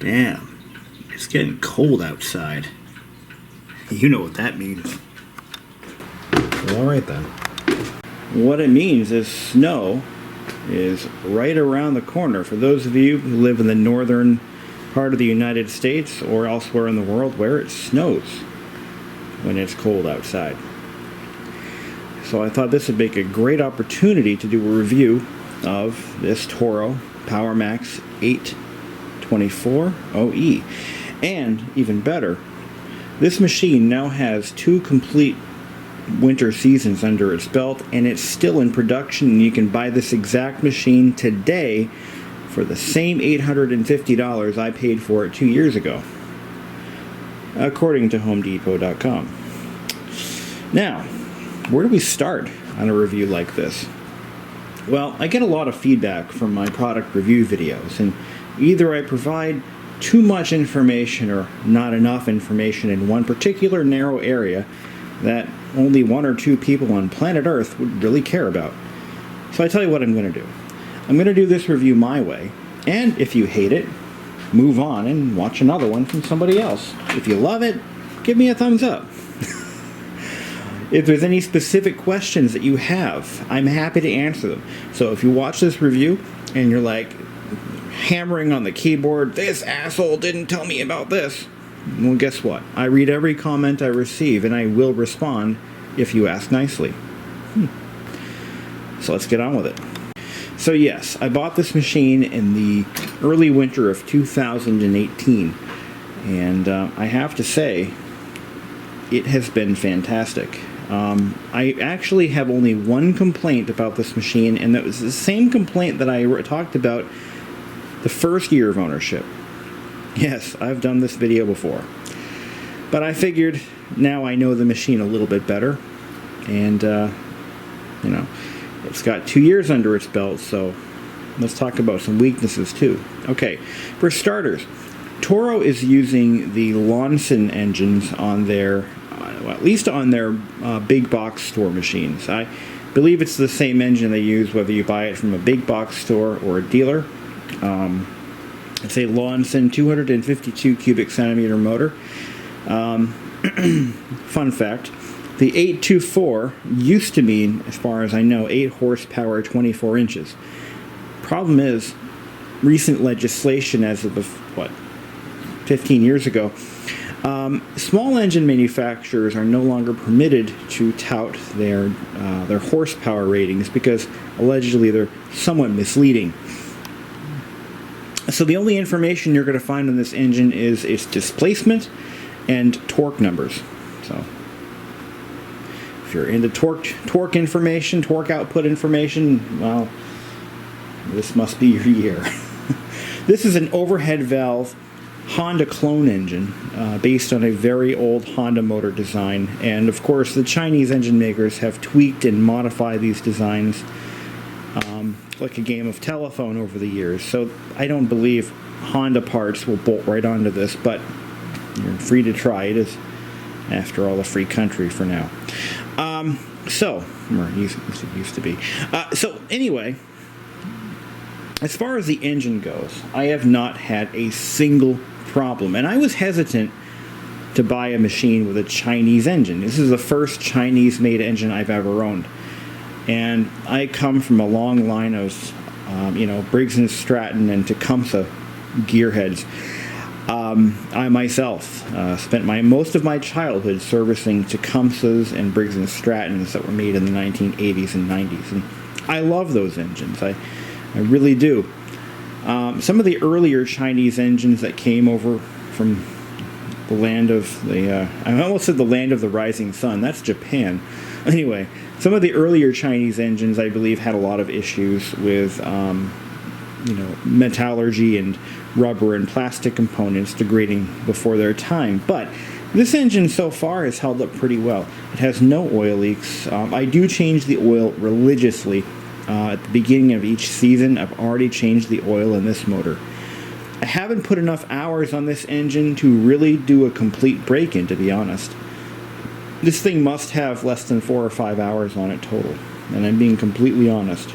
Damn, it's getting cold outside. You know what that means. Alright then. What it means is snow is right around the corner. For those of you who live in the northern part of the United States or elsewhere in the world where it snows when it's cold outside. So I thought this would make a great opportunity to do a review of this Toro PowerMax 824 OE. And even better, this machine now has 2 complete winter seasons under its belt, and it's still in production, and you can buy this exact machine today for the same $850 I paid for it 2 years ago, according to HomeDepot.com. Now, where do we start on a review like this? Well, I get a lot of feedback from my product review videos, and either I provide too much information or not enough information in one particular narrow area that only 1 or 2 people on planet Earth would really care about. So I tell you what I'm going to do. I'm going to do this review my way, and if you hate it, move on and watch another one from somebody else. If you love it, give me a thumbs up. If there's any specific questions that you have, I'm happy to answer them. So if you watch this review and you're like hammering on the keyboard, this asshole didn't tell me about this, well, guess what? I read every comment I receive, and I will respond if you ask nicely. So let's get on with it. So yes, I bought this machine in the early winter of 2018, and I have to say, it has been fantastic. I actually have only one complaint about this machine, and that was the same complaint that I talked about the first year of ownership. Yes, I've done this video before. But I figured now I know the machine a little bit better. And, you know, it's got 2 years under its belt, so let's talk about some weaknesses too. Okay, for starters, Toro is using the Lonson engines on their, well, at least on their big box store machines. I believe it's the same engine they use whether you buy it from a big box store or a dealer. It's a Lonson 252 cubic centimeter motor. Fun fact, the 824 used to mean, as far as I know, 8 horsepower, 24 inches. Problem is, recent legislation as of, 15 years ago, small engine manufacturers are no longer permitted to tout their horsepower ratings because allegedly they're somewhat misleading. So the only information you're going to find on this engine is its displacement and torque numbers. So if you're into torque information, torque output information, well, this must be your year. This is an overhead valve Honda clone engine based on a very old Honda motor design, and of course the Chinese engine makers have tweaked and modified these designs like a game of telephone over the years. So I don't believe Honda parts will bolt right onto this, but you're free to try. It is, after all, a free country for now. Or used to be. So anyway, as far as the engine goes, I have not had a single problem, and I was hesitant to buy a machine with a Chinese engine. This is the first Chinese-made engine I've ever owned. And I come from a long line of, Briggs & Stratton and Tecumseh gearheads. I myself spent most of my childhood servicing Tecumsehs and Briggs & Strattons that were made in the 1980s and 90s. And I love those engines. I really do. Some of the earlier Chinese engines that came over from the land of the... I almost said the land of the rising sun. That's Japan. Anyway, some of the earlier Chinese engines, I believe, had a lot of issues with, metallurgy and rubber and plastic components degrading before their time. But this engine so far has held up pretty well. It has no oil leaks. I do change the oil religiously. At the beginning of each season, I've already changed the oil in this motor. I haven't put enough hours on this engine to really do a complete break-in, to be honest. This thing must have less than 4 or 5 hours on it total, and I'm being completely honest.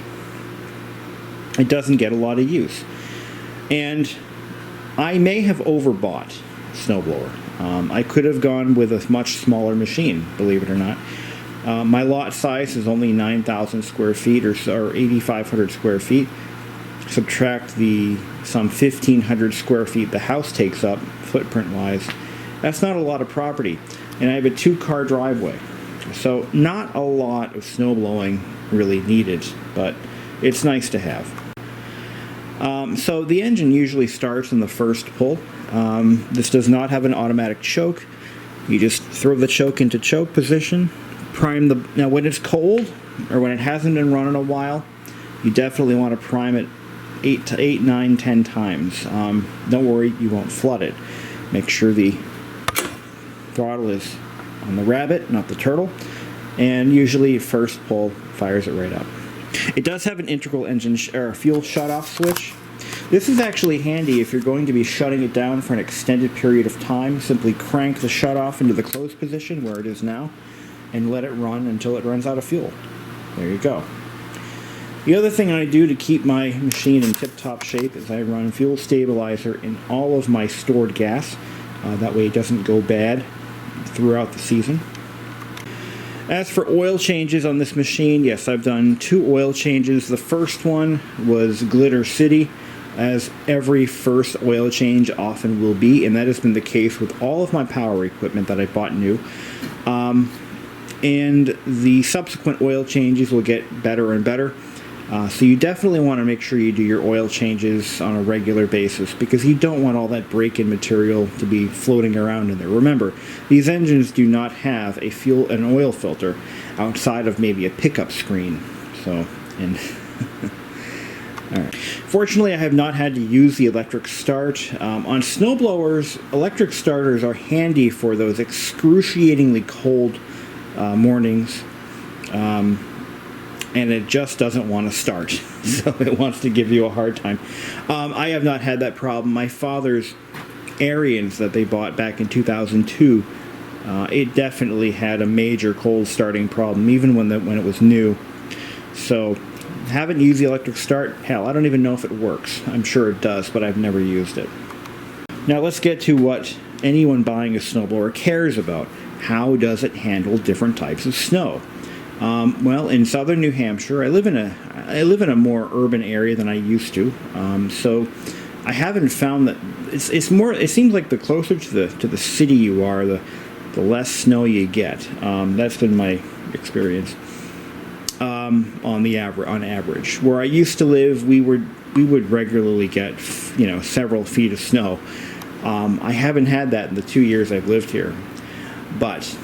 It doesn't get a lot of use. And I may have overbought Snowblower. I could have gone with a much smaller machine, believe it or not. My lot size is only 9,000 square feet or 8,500 square feet. Subtract some 1,500 square feet the house takes up, footprint-wise. That's not a lot of property. And I have a 2-car driveway. So not a lot of snow blowing really needed, but it's nice to have. So the engine usually starts in the first pull. This does not have an automatic choke. You just throw the choke into choke position, prime now when it's cold, or when it hasn't been run in a while, you definitely want to prime it 8, 9, 10 times. Don't worry, you won't flood it. Make sure the throttle is on the rabbit, not the turtle, and usually first pull fires it right up. It does have an integral engine or fuel shut-off switch. This is actually handy if you're going to be shutting it down for an extended period of time. Simply crank the shut-off into the closed position where it is now and let it run until it runs out of fuel. There you go. The other thing I do to keep my machine in tip-top shape is I run fuel stabilizer in all of my stored gas. That way it doesn't go bad throughout the season. As for oil changes on this machine, yes, I've done 2 oil changes. The first one was Glitter City, as every first oil change often will be, and that has been the case with all of my power equipment that I bought new. And the subsequent oil changes will get better and better. So you definitely want to make sure you do your oil changes on a regular basis, because you don't want all that break-in material to be floating around in there. Remember, these engines do not have an oil filter outside of maybe a pickup screen. So, and all right. Fortunately, I have not had to use the electric start. On snowblowers, electric starters are handy for those excruciatingly cold mornings. And it just doesn't want to start, so it wants to give you a hard time. I have not had that problem. My father's Arians that they bought back in 2002, it definitely had a major cold starting problem, even when it was new. So, haven't used the electric start. Hell, I don't even know if it works. I'm sure it does, but I've never used it. Now let's get to what anyone buying a snowblower cares about. How does it handle different types of snow? Well, in southern New Hampshire, I live in a more urban area than I used to. So I haven't found that it's more. It seems like the closer to the city you are, the less snow you get. That's been my experience. On average, where I used to live, we would regularly get several feet of snow. I haven't had that in the 2 years I've lived here, but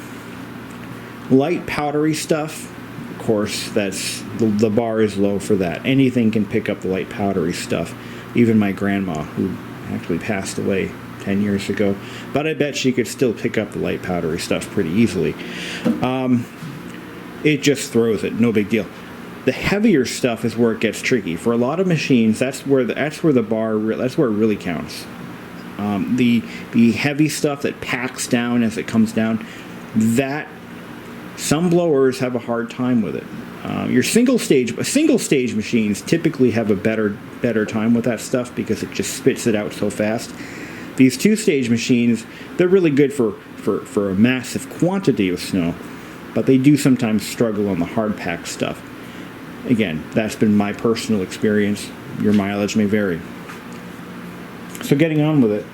light powdery stuff, of course, that's the bar is low for that. Anything can pick up the light powdery stuff. Even my grandma, who actually passed away 10 years ago, but I bet she could still pick up the light powdery stuff pretty easily. It just throws it, no big deal. The heavier stuff is where it gets tricky. For a lot of machines, that's where it really counts. The heavy stuff that packs down as it comes down, that some blowers have a hard time with it. Your single stage machines typically have a better time with that stuff because it just spits it out so fast. These 2-stage machines, they're really good for a massive quantity of snow, but they do sometimes struggle on the hard pack stuff. Again, that's been my personal experience. Your mileage may vary. So getting on with it,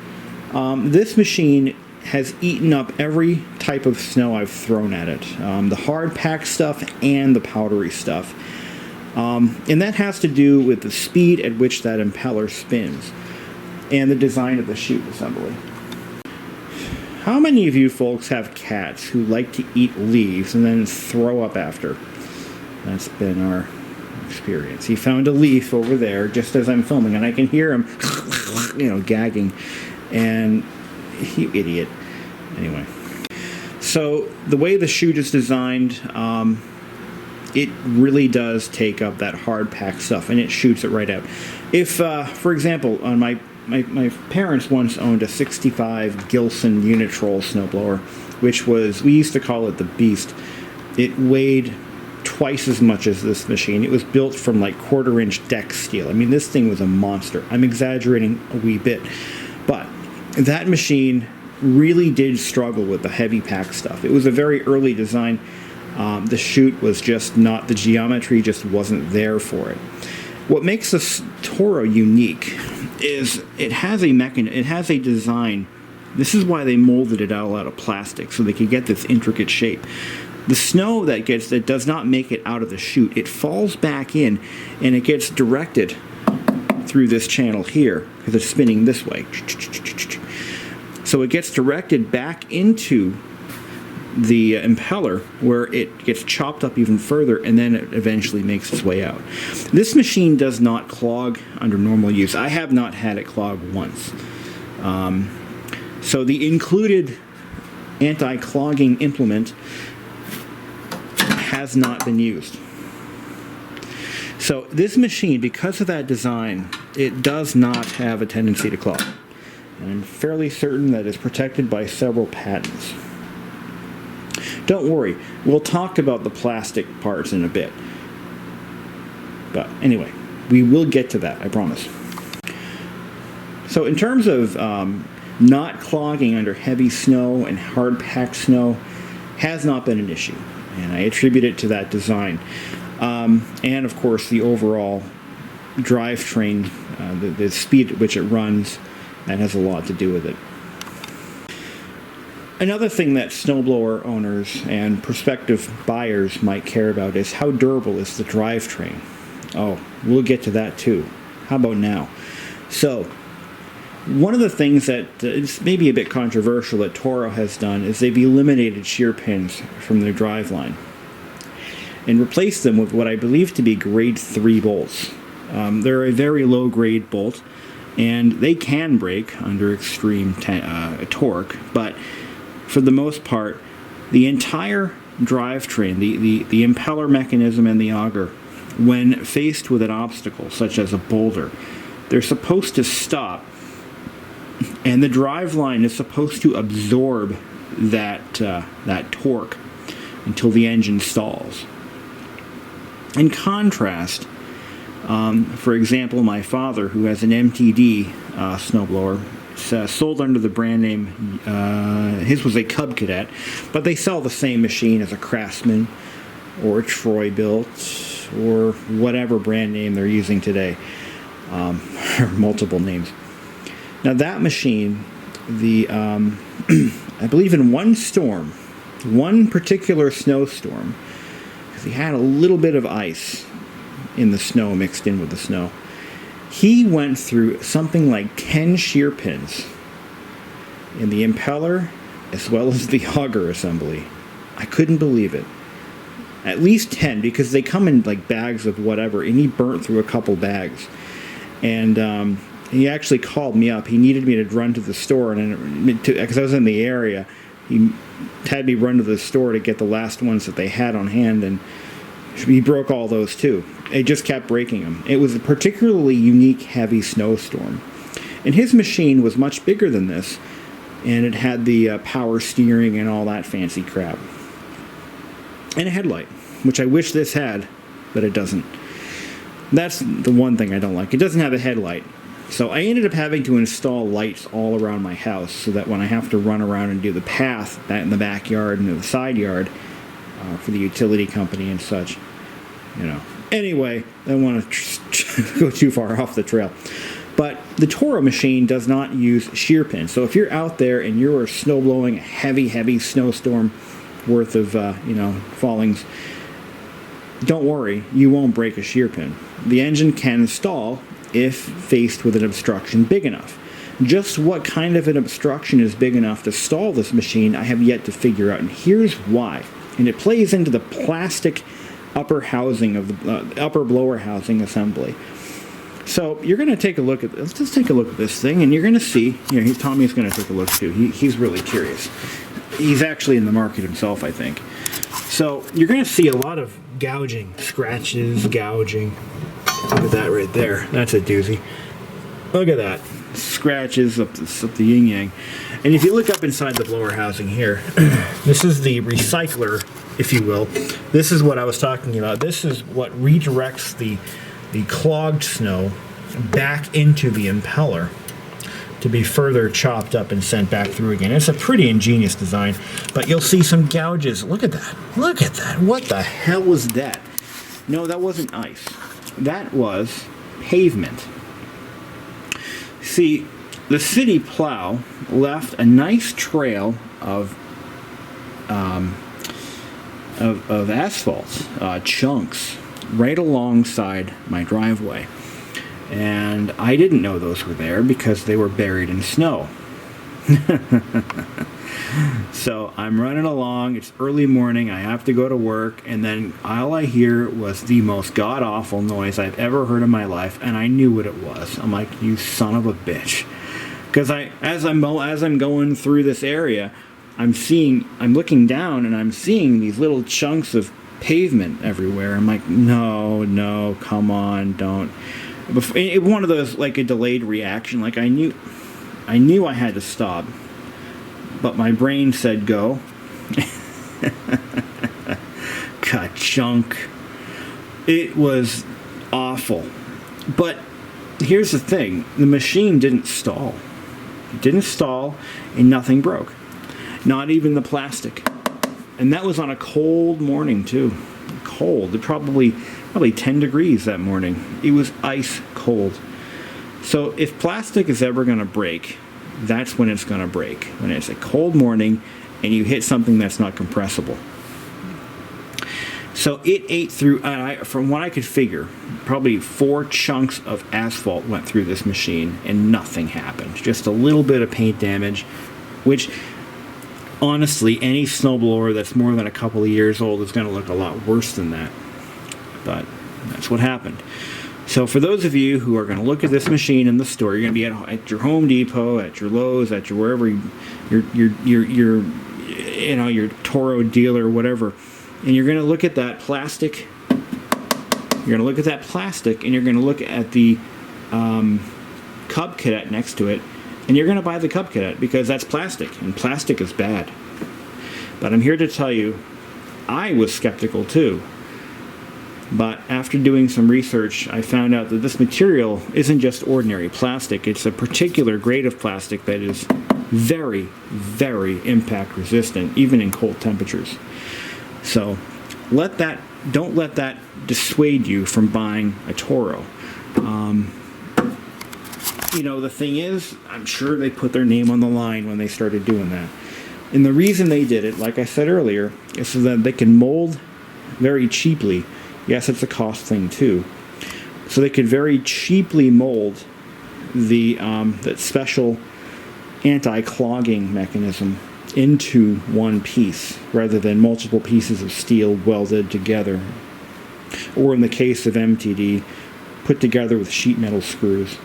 this machine has eaten up every type of snow I've thrown at it. The hard pack stuff and the powdery stuff. And that has to do with the speed at which that impeller spins and the design of the chute assembly. How many of you folks have cats who like to eat leaves and then throw up after? That's been our experience. He found a leaf over there just as I'm filming, and I can hear him, gagging. And you idiot. Anyway, so the way the chute is designed, it really does take up that hard pack stuff, and it shoots it right out. If, for example, on my parents once owned a 65 Gilson Unitrol snowblower, which we used to call it the Beast. It weighed twice as much as this machine. It was built from like 1/4-inch deck steel. I mean, this thing was a monster. I'm exaggerating a wee bit. But that machine really did struggle with the heavy pack stuff. It was a very early design. The chute was just not, the geometry just wasn't there for it. What makes this Toro unique is it has a design. This is why they molded it all out of plastic, so they could get this intricate shape. The snow that does not make it out of the chute, it falls back in, and it gets directed through this channel here, because it's spinning this way. So it gets directed back into the impeller, where it gets chopped up even further, and then it eventually makes its way out. This machine does not clog under normal use. I have not had it clog once. So the included anti-clogging implement has not been used. So this machine, because of that design, it does not have a tendency to clog. And I'm fairly certain that it's protected by several patents. Don't worry, we'll talk about the plastic parts in a bit. But anyway, we will get to that, I promise. So in terms of not clogging under heavy snow and hard-packed snow, has not been an issue. And I attribute it to that design. And of course the overall drivetrain, the speed at which it runs, that has a lot to do with it. Another thing that snowblower owners and prospective buyers might care about is how durable is the drivetrain. Oh, we'll get to that too. How about now? So, one of the things that is maybe a bit controversial that Toro has done is they've eliminated shear pins from their driveline and replaced them with what I believe to be grade 3 bolts. They're a very low grade bolt, and they can break under extreme torque, but for the most part, the entire drivetrain, the impeller mechanism and the auger, when faced with an obstacle, such as a boulder, they're supposed to stop, and the driveline is supposed to absorb that torque until the engine stalls. In contrast, for example, my father, who has an MTD snowblower, sold under the brand name, his was a Cub Cadet, but they sell the same machine as a Craftsman or a Troy-Bilt or whatever brand name they're using today, or multiple names. Now that machine, I believe in one storm, one particular snowstorm, because he had a little bit of ice in the snow mixed in with the snow, he went through something like 10 shear pins in the impeller as well as the auger assembly. I couldn't believe it. At least 10, because they come in like bags of whatever, and he burnt through a couple bags. And he actually called me up. He needed me to run to the store, and because I was in the area, he had me run to the store to get the last ones that they had on hand, and he broke all those too. It just kept breaking them. It was a particularly unique heavy snowstorm. And his machine was much bigger than this, and it had the power steering and all that fancy crap. And a headlight, which I wish this had, but it doesn't. That's the one thing I don't like. It doesn't have a headlight. So I ended up having to install lights all around my house so that when I have to run around and do the path in the backyard and the side yard for the utility company and such, you know. Anyway, I don't want to go too far off the trail. But the Toro machine does not use shear pins. So if you're out there and you're snow blowing a heavy, heavy snowstorm worth of, fallings, don't worry, you won't break a shear pin. The engine can stall if faced with an obstruction big enough. Just what kind of an obstruction is big enough to stall this machine, I have yet to figure out, and here's why. And it plays into the plastic upper housing of the upper blower housing assembly. So you're going to take a look at, let's just take a look at this thing, and you're going to see, Tommy's going to take a look too. He's really curious. He's actually in the market himself, I think. So you're going to see a lot of gouging, scratches, gouging. Look at that right there. That's a doozy. Look at that. Scratches up the yin-yang. And if you look up inside the blower housing here, this is the recycler, if you will. This is what I was talking about. This is what redirects the clogged snow back into the impeller to be further chopped up and sent back through again. It's a pretty ingenious design, but you'll see some gouges. Look at that. Look at that. What the hell was that? No, that wasn't ice. That was pavement. See, the city plow left a nice trail of asphalt chunks right alongside my driveway. And I didn't know those were there because they were buried in snow. So I'm running along, it's early morning, I have to go to work, and then all I hear was the most god-awful noise I've ever heard in my life, and I knew what it was. I'm like, you son of a bitch. Because as I'm going through this area, I'm looking down and I'm seeing these little chunks of pavement everywhere. I'm like, no, come on, don't. One of those, like a delayed reaction, like I knew I had to stop, but my brain said go. Ka-chunk. It was awful. But here's the thing, the machine didn't stall. It didn't stall and nothing broke. Not even the plastic. And that was on a cold morning too. Cold. It probably 10 degrees that morning. It was ice cold. So if plastic is ever going to break, that's when it's going to break. When it's a cold morning and you hit something that's not compressible. So it ate through, from what I could figure, probably 4 chunks of asphalt went through this machine and nothing happened. Just a little bit of paint damage, which honestly, any snowblower that's more than a couple of years old is going to look a lot worse than that. But that's what happened. So for those of you who are going to look at this machine in the store, you're going to be at your Home Depot, at your Lowe's, at your wherever your Toro dealer, whatever, and you're going to look at that plastic. You're going to look at that plastic, and you're going to look at the Cub Cadet next to it, and you're going to buy the Cub Cadet because that's plastic, and plastic is bad. But I'm here to tell you, I was skeptical too. But after doing some research, I found out that this material isn't just ordinary plastic. It's a particular grade of plastic that is very, very impact resistant, even in cold temperatures. So don't let that dissuade you from buying a Toro. The thing is, I'm sure they put their name on the line when they started doing that. And the reason they did it, like I said earlier, is so that they can mold very cheaply. Yes, it's a cost thing too. So they could very cheaply mold that special anti-clogging mechanism into one piece rather than multiple pieces of steel welded together. Or in the case of MTD, put together with sheet metal screws.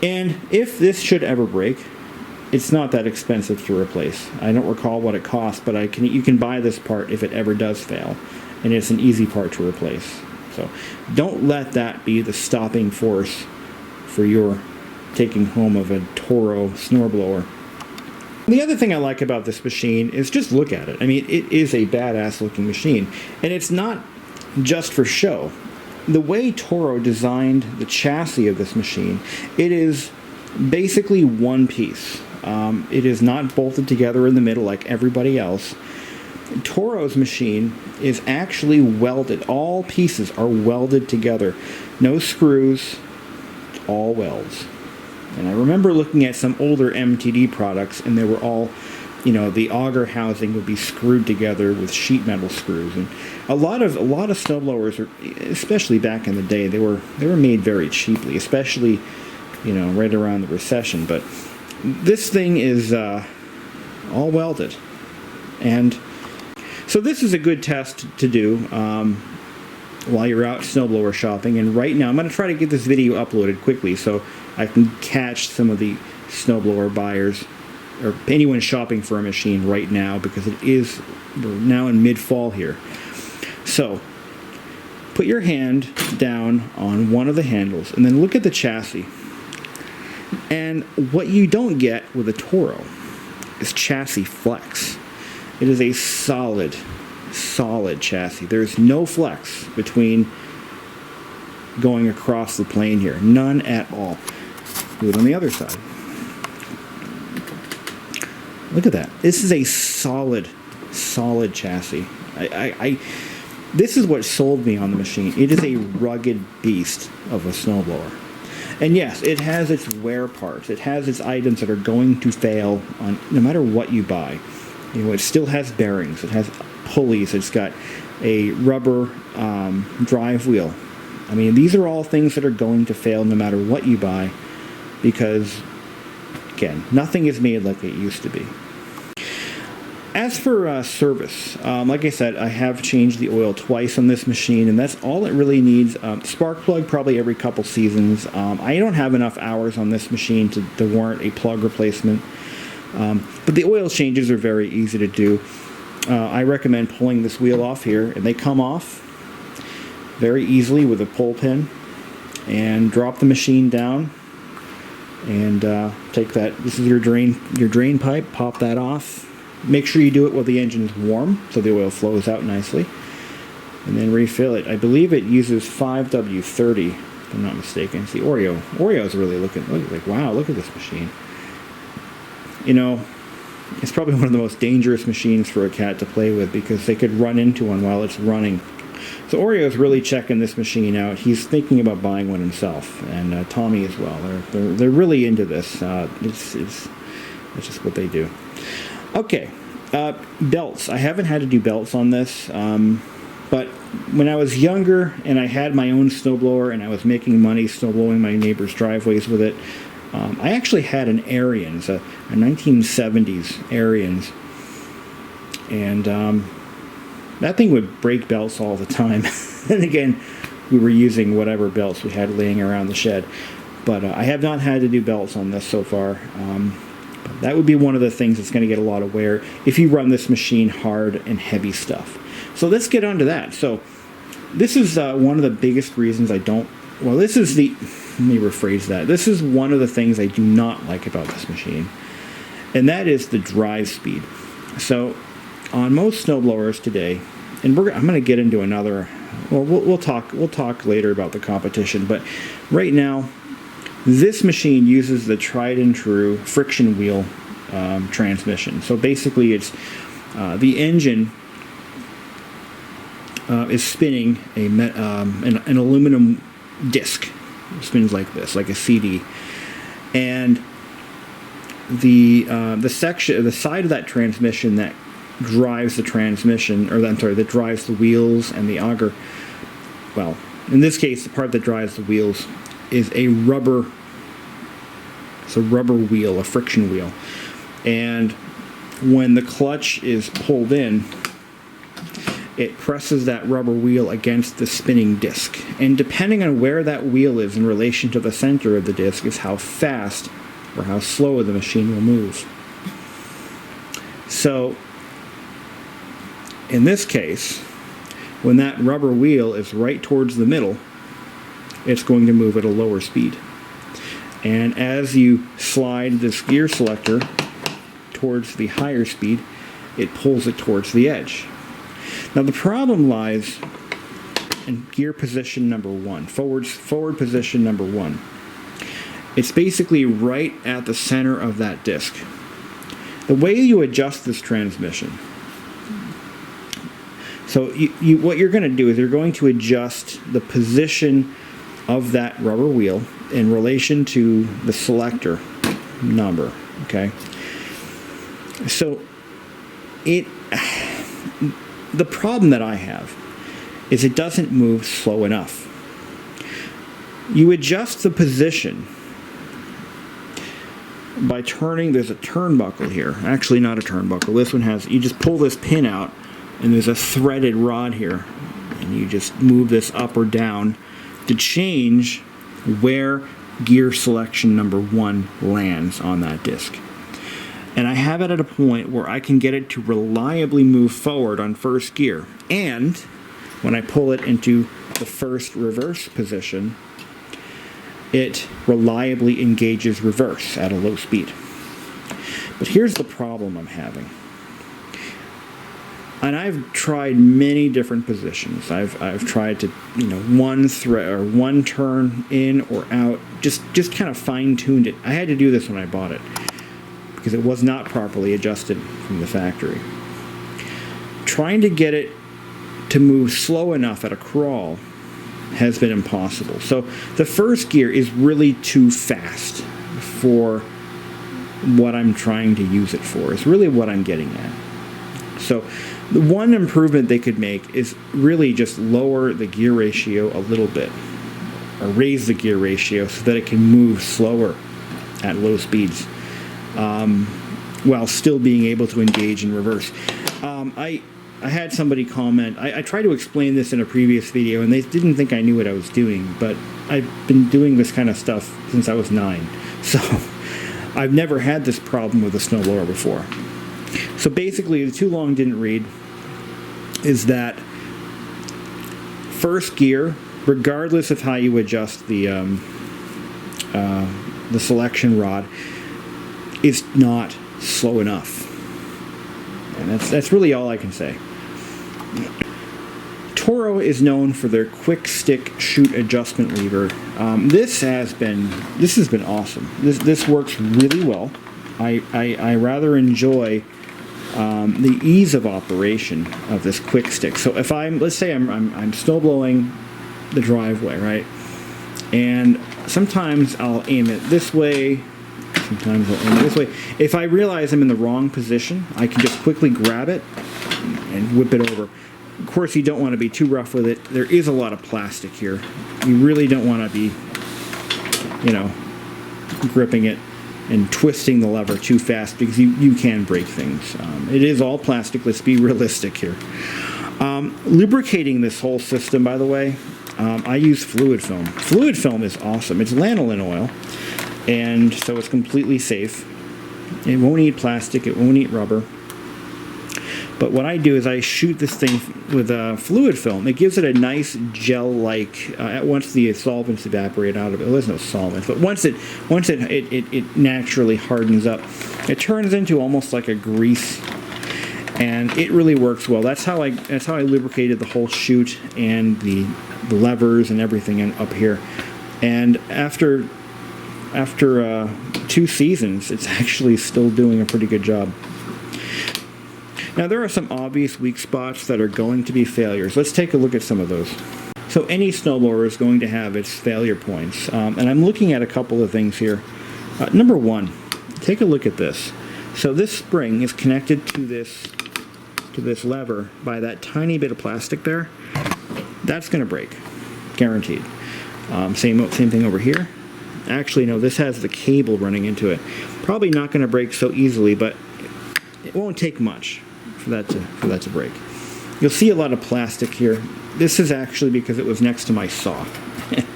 And if this should ever break, it's not that expensive to replace. I don't recall what it costs, but you can buy this part if it ever does fail. And it's an easy part to replace. So don't let that be the stopping force for your taking home of a Toro snowblower. The other thing I like about this machine is just look at it. I mean, it is a badass looking machine. And it's not just for show. The way Toro designed the chassis of this machine, it is basically one piece. It is not bolted together in the middle like everybody else. Toro's machine is actually welded. All pieces are welded together. No screws, all welds. And I remember looking at some older MTD products, and they were all, the auger housing would be screwed together with sheet metal screws. And a lot of snowblowers, especially back in the day, they were made very cheaply, especially, right around the recession. But this thing is all welded. And so this is a good test to do while you're out snowblower shopping. And right now, I'm going to try to get this video uploaded quickly so I can catch some of the snowblower buyers or anyone shopping for a machine right now, because we're now in mid-fall here. So put your hand down on one of the handles and then look at the chassis. And what you don't get with a Toro is chassis flex. It is a solid chassis. There's no flex between going across the plane here. None at all. Do it on the other side. Look at that. This is a solid chassis. This is what sold me on the machine. It is a rugged beast of a snowblower. And yes, it has its wear parts. It has its items that are going to fail on no matter what you buy. You know, it still has bearings. It has pulleys. It's got a rubber drive wheel. I mean, these are all things that are going to fail no matter what you buy because, again, nothing is made like it used to be. As for service, like I said, I have changed the oil twice on this machine, and that's all it really needs. Spark plug probably every couple seasons. I don't have enough hours on this machine to warrant a plug replacement, but the oil changes are very easy to do. I recommend pulling this wheel off here, and they come off very easily with a pull pin, and drop the machine down, and take that. This is your drain pipe. Pop that off. Make sure you do it while the engine is warm, so the oil flows out nicely. And then refill it. I believe it uses 5W30, if I'm not mistaken. It's the Oreo. Oreo's really looking like, wow, look at this machine. You know, it's probably one of the most dangerous machines for a cat to play with because they could run into one while it's running. So Oreo's really checking this machine out. He's thinking about buying one himself, and Tommy as well. They're really into this. It's just what they do. Okay, belts. I haven't had to do belts on this, but when I was younger and I had my own snowblower and I was making money snowblowing my neighbors' driveways with it, I actually had an Ariens, a 1970s Ariens, and that thing would break belts all the time. And again, we were using whatever belts we had laying around the shed, but I have not had to do belts on this so far. That would be one of the things that's going to get a lot of wear if you run this machine hard and heavy stuff. So let's get on to that. So this is one of the biggest reasons I don't... Well, let me rephrase that. This is one of the things I do not like about this machine, and that is the drive speed. So on most snowblowers today, and I'm going to get into another... Well, we'll talk later about the competition, but right now, this machine uses the tried and true friction wheel transmission. So basically it's the engine is spinning an aluminum disc. It spins like this, like a CD. And the side of that transmission that drives the transmission, that drives the wheels and the auger, well, in this case, the part that drives the wheels is a rubber wheel, a friction wheel. And when the clutch is pulled in, it presses that rubber wheel against the spinning disc. And depending on where that wheel is in relation to the center of the disc is how fast or how slow the machine will move. So, in this case, when that rubber wheel is right towards the middle, it's going to move at a lower speed. And as you slide this gear selector towards the higher speed, it pulls it towards the edge. Now the problem lies in gear position number 1, forward position number 1. It's basically right at the center of that disc. The way you adjust this transmission, so what you're going to do is you're going to adjust the position of that rubber wheel in relation to the selector number, okay? So the problem that I have is it doesn't move slow enough. You adjust the position by turning, there's a turnbuckle here. Actually not a turnbuckle, this one has, you just pull this pin out and there's a threaded rod here. And you just move this up or down to change where gear selection number 1 lands on that disc. And I have it at a point where I can get it to reliably move forward on first gear. And when I pull it into the first reverse position, it reliably engages reverse at a low speed. But here's the problem I'm having. And I've tried many different positions. I've tried to, one thread or one turn in or out, just kind of fine-tuned it. I had to do this when I bought it because it was not properly adjusted from the factory. Trying to get it to move slow enough at a crawl has been impossible. So the first gear is really too fast for what I'm trying to use it for. It's really what I'm getting at. So the one improvement they could make is really just lower the gear ratio a little bit, or raise the gear ratio so that it can move slower at low speeds, while still being able to engage in reverse. I had somebody comment, I tried to explain this in a previous video, and they didn't think I knew what I was doing, but I've been doing this kind of stuff since I was 9, so I've never had this problem with a snowblower before. So basically, the too long didn't read is that first gear, regardless of how you adjust the selection rod, is not slow enough. And that's really all I can say. Toro is known for their quick stick shoot adjustment lever. This has been awesome. This works really well. I rather enjoy the ease of operation of this quick stick. So if let's say I'm snow blowing the driveway, right? And sometimes I'll aim it this way, sometimes I'll aim it this way. If I realize I'm in the wrong position, I can just quickly grab it and whip it over. Of course, you don't want to be too rough with it. There is a lot of plastic here. You really don't want to be, gripping it and twisting the lever too fast because you can break things. It is all plastic. Let's be realistic here. Lubricating this whole system, by the way, I use fluid film. Fluid film is awesome. It's lanolin oil, and so it's completely safe. It won't eat plastic. It won't eat rubber. But what I do is I shoot this thing with fluid film. It gives it a nice gel-like. Once the solvents evaporate out of it, well, there's no solvents, but once it naturally hardens up, it turns into almost like a grease, and it really works well. That's how I lubricated the whole chute and the levers and everything up here. And after 2 seasons, it's actually still doing a pretty good job. Now, there are some obvious weak spots that are going to be failures. Let's take a look at some of those. So any snowblower is going to have its failure points. And I'm looking at a couple of things here. Number one, take a look at this. So this spring is connected to this lever by that tiny bit of plastic there. That's going to break, guaranteed. Same thing over here. Actually, no, this has the cable running into it. Probably not going to break so easily, but it won't take much for that to break. You'll see a lot of plastic here. This is actually because it was next to my saw.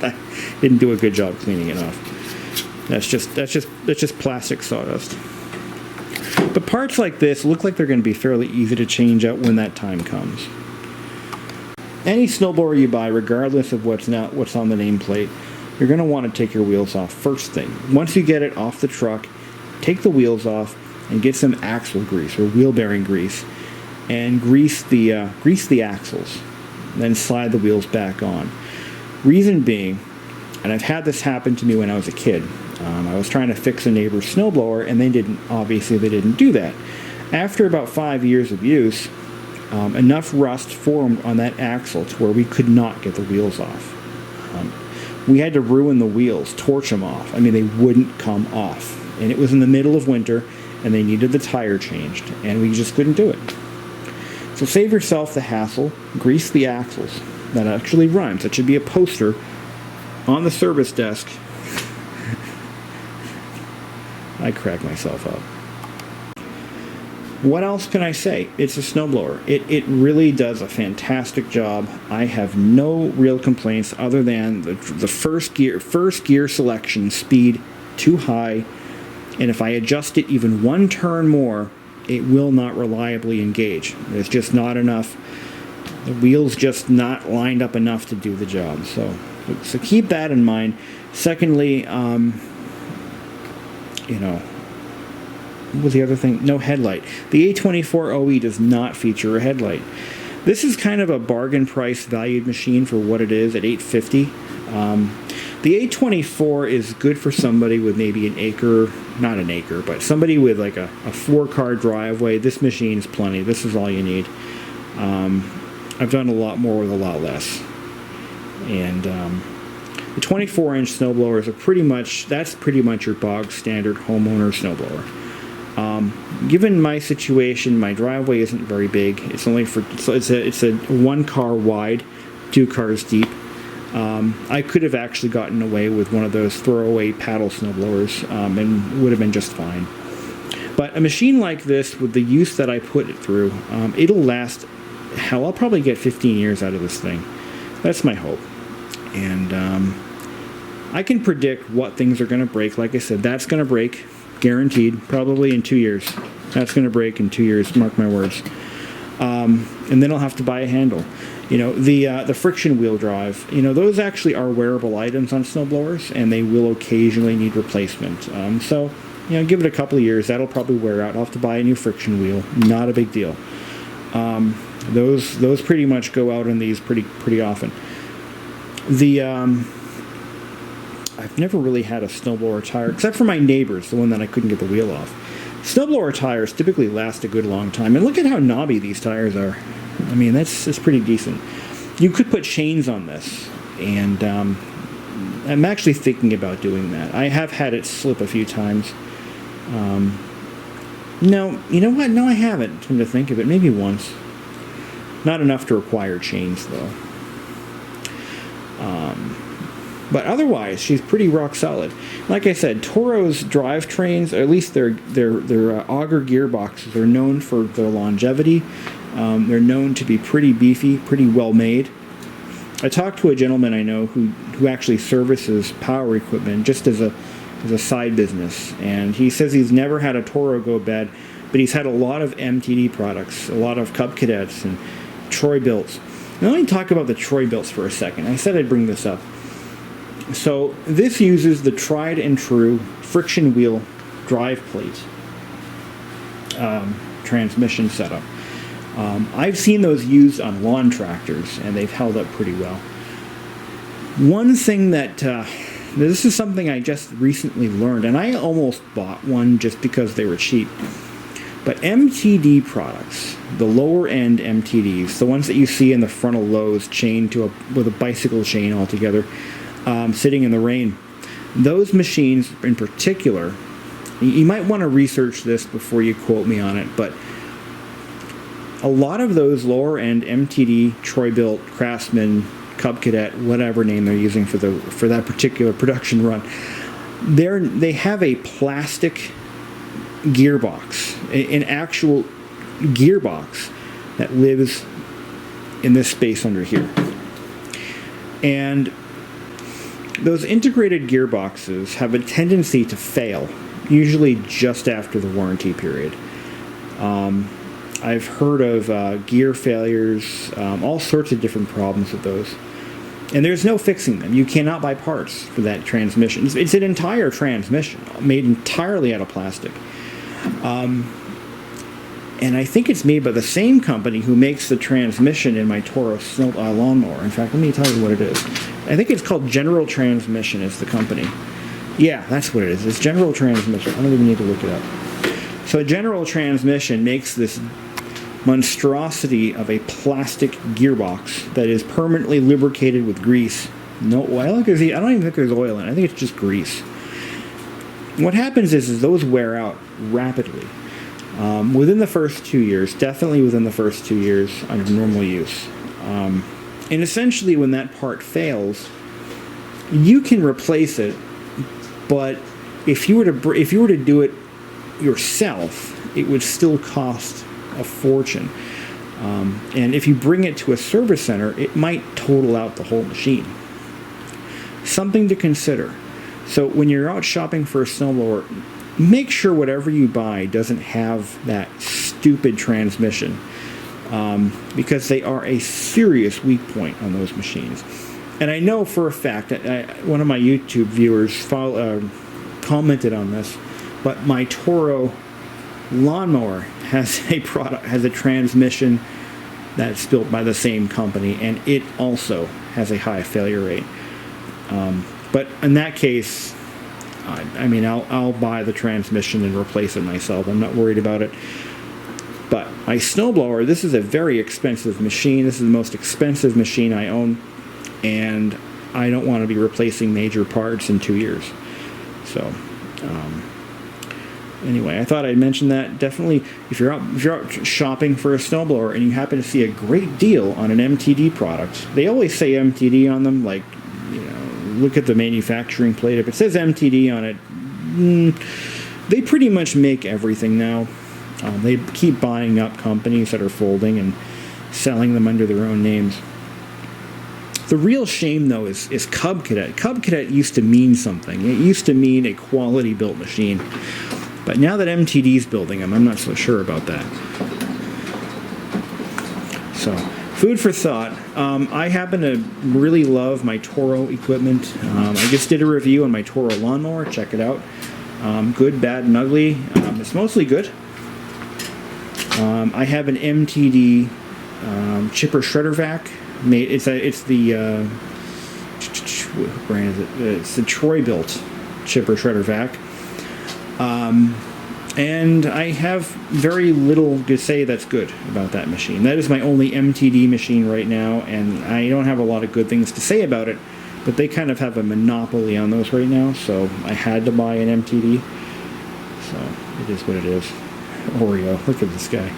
I didn't do a good job cleaning it off. That's just plastic sawdust. But parts like this look like they're going to be fairly easy to change out when that time comes. Any snowblower you buy, regardless of what's on the nameplate, you're going to want to take your wheels off first thing. Once you get it off the truck, take the wheels off and get some axle grease or wheel bearing grease and grease the axles. Then slide the wheels back on. Reason being, and I've had this happen to me when I was a kid. I was trying to fix a neighbor's snowblower, and they didn't do that. After about 5 years of use, enough rust formed on that axle to where we could not get the wheels off. We had to ruin the wheels, torch them off. I mean, they wouldn't come off. And it was in the middle of winter, and they needed the tire changed, and we just couldn't do it. So save yourself the hassle, grease the axles. That actually rhymes. That should be a poster on the service desk. I crack myself up. What else can I say? It's a snowblower. It really does a fantastic job. I have no real complaints other than the first gear selection speed too high, and if I adjust it even one turn more, it will not reliably engage. There's just not enough. The wheel's just not lined up enough to do the job. So keep that in mind. Secondly, what was the other thing? No headlight. The A24 OE does not feature a headlight. This is kind of a bargain price valued machine for what it is at $850. The A24 is good for somebody with maybe an acre, not an acre, but somebody with like a 4-car driveway. This machine is plenty. This is all you need. I've done a lot more with a lot less. And the 24-inch snowblowers are pretty much your bog standard homeowner snowblower. Given my situation, my driveway isn't very big. It's only it's a 1-car wide, 2 cars deep. I could have actually gotten away with one of those throwaway paddle snowblowers and would have been just fine. But a machine like this, with the use that I put it through, it'll last. Hell, I'll probably get 15 years out of this thing. That's my hope. And I can predict what things are going to break. Like I said, that's going to break, guaranteed, probably in 2 years. That's going to break in 2 years, mark my words. And then I'll have to buy a handle. The friction wheel drive, those actually are wearable items on snowblowers, and they will occasionally need replacement. So, give it a couple of years. That'll probably wear out. I'll have to buy a new friction wheel. Not a big deal. Those pretty much go out on these pretty often. I've never really had a snowblower tire, except for my neighbor's, the one that I couldn't get the wheel off. Snowblower tires typically last a good long time, and look at how knobby these tires are. I mean, that's pretty decent. You could put chains on this, and I'm actually thinking about doing that. I have had it slip a few times. No, you know what? No, I haven't, come to think of it. Maybe once. Not enough to require chains, though. But otherwise, she's pretty rock solid. Like I said, Toro's drivetrains, or at least their auger gearboxes, are known for their longevity. They're known to be pretty beefy, pretty well made. I talked to a gentleman I know who actually services power equipment just as a side business, and he says he's never had a Toro go bad, but he's had a lot of MTD products, a lot of Cub Cadets and Troy-Bilts. Now let me talk about the Troy-Bilts for a second. I said I'd bring this up. So this uses the tried and true friction wheel drive plate transmission setup. I've seen those used on lawn tractors, and they've held up pretty well. One thing that this is something I just recently learned, and I almost bought one just because they were cheap. But MTD products, the lower end MTDs, the ones that you see in the front of Lowe's chained with a bicycle chain altogether, sitting in the rain, those machines in particular, you might want to research this before you quote me on it, but a lot of those lower end MTD, Troy-Bilt, Craftsman, Cub Cadet, whatever name they're using for that particular production run, they have a plastic gearbox, an actual gearbox that lives in this space under here. And those integrated gearboxes have a tendency to fail, usually just after the warranty period. I've heard of gear failures, all sorts of different problems with those. And there's no fixing them. You cannot buy parts for that transmission. It's an entire transmission made entirely out of plastic. And I think it's made by the same company who makes the transmission in my Toro lawnmower. In fact, let me tell you what it is. I think it's called General Transmission is the company. Yeah, that's what it is. It's General Transmission. I don't even need to look it up. So General Transmission makes this monstrosity of a plastic gearbox that is permanently lubricated with grease. No oil? I don't even think there's oil in it. I think it's just grease. What happens is those wear out rapidly. Within the first 2 years, definitely within the first 2 years under normal use. And essentially when that part fails, you can replace it, but if you were to do it yourself, it would still cost a fortune. And if you bring it to a service center, it might total out the whole machine. Something to consider. So when you're out shopping for a snowblower, make sure whatever you buy doesn't have that stupid transmission, because they are a serious weak point on those machines. And I know for a fact that one of my YouTube viewers commented on this, but my Toro lawnmower has a transmission that's built by the same company, and it also has a high failure rate. But in that case, I mean, I'll buy the transmission and replace it myself. I'm not worried about it. But my snowblower, this is a very expensive machine. This is the most expensive machine I own, and I don't want to be replacing major parts in 2 years. So, anyway, I thought I'd mention that. Definitely, if you're out shopping for a snowblower and you happen to see a great deal on an MTD product, they always say MTD on them. Like, you know, look at the manufacturing plate. If it says MTD on it, they pretty much make everything now. They keep buying up companies that are folding and selling them under their own names. The real shame, though, is Cub Cadet. Cub Cadet used to mean something. It used to mean a quality-built machine. But now that MTD's building them, I'm not so sure about that. So, food for thought. I happen to really love my Toro equipment. I just did a review on my Toro lawnmower. Check it out. Good, bad, and ugly. It's mostly good. I have an MTD chipper shredder vac. It's the what brand is it? It's the Troy-built chipper shredder vac. And I have very little to say that's good about that machine. That is my only MTD machine right now, and I don't have a lot of good things to say about it, but they kind of have a monopoly on those right now, so I had to buy an MTD. So it is what it is. Oreo, look at this guy.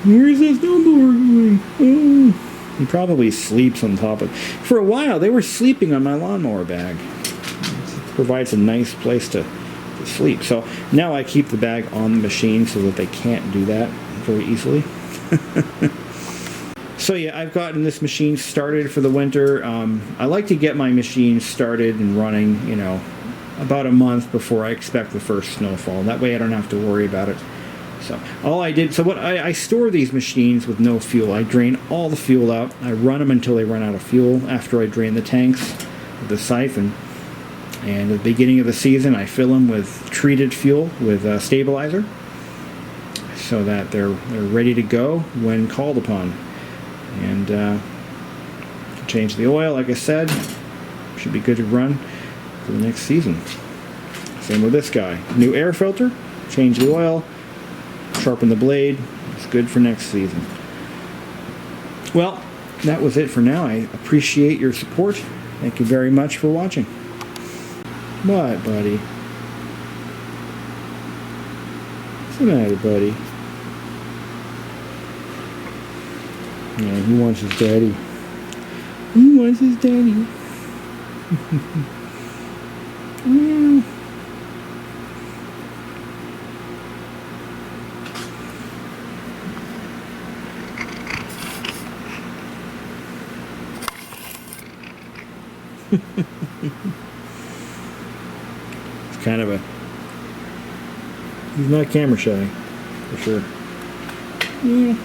Where's that snowblower going? Oh. He probably sleeps on top of it. For a while, they were sleeping on my lawnmower bag. It provides a nice place to sleep. So now I keep the bag on the machine so that they can't do that very easily. So yeah, I've gotten this machine started for the winter. I like to get my machine started and running, you know, about a month before I expect the first snowfall. That way I don't have to worry about it. So I store these machines with no fuel. I drain all the fuel out. I run them until they run out of fuel after I drain the tanks with the siphon. And at the beginning of the season, I fill them with treated fuel with stabilizer so that they're ready to go when called upon. And change the oil, like I said, should be good to run for the next season. Same with this guy. New air filter, change the oil, sharpen the blade. It's good for next season. Well, that was it for now. I appreciate your support. Thank you very much for watching. What, buddy? What's the matter, buddy? Yeah, he wants his daddy. He wants his daddy. Yeah. It's kind of he's not camera shy, for sure. Yeah.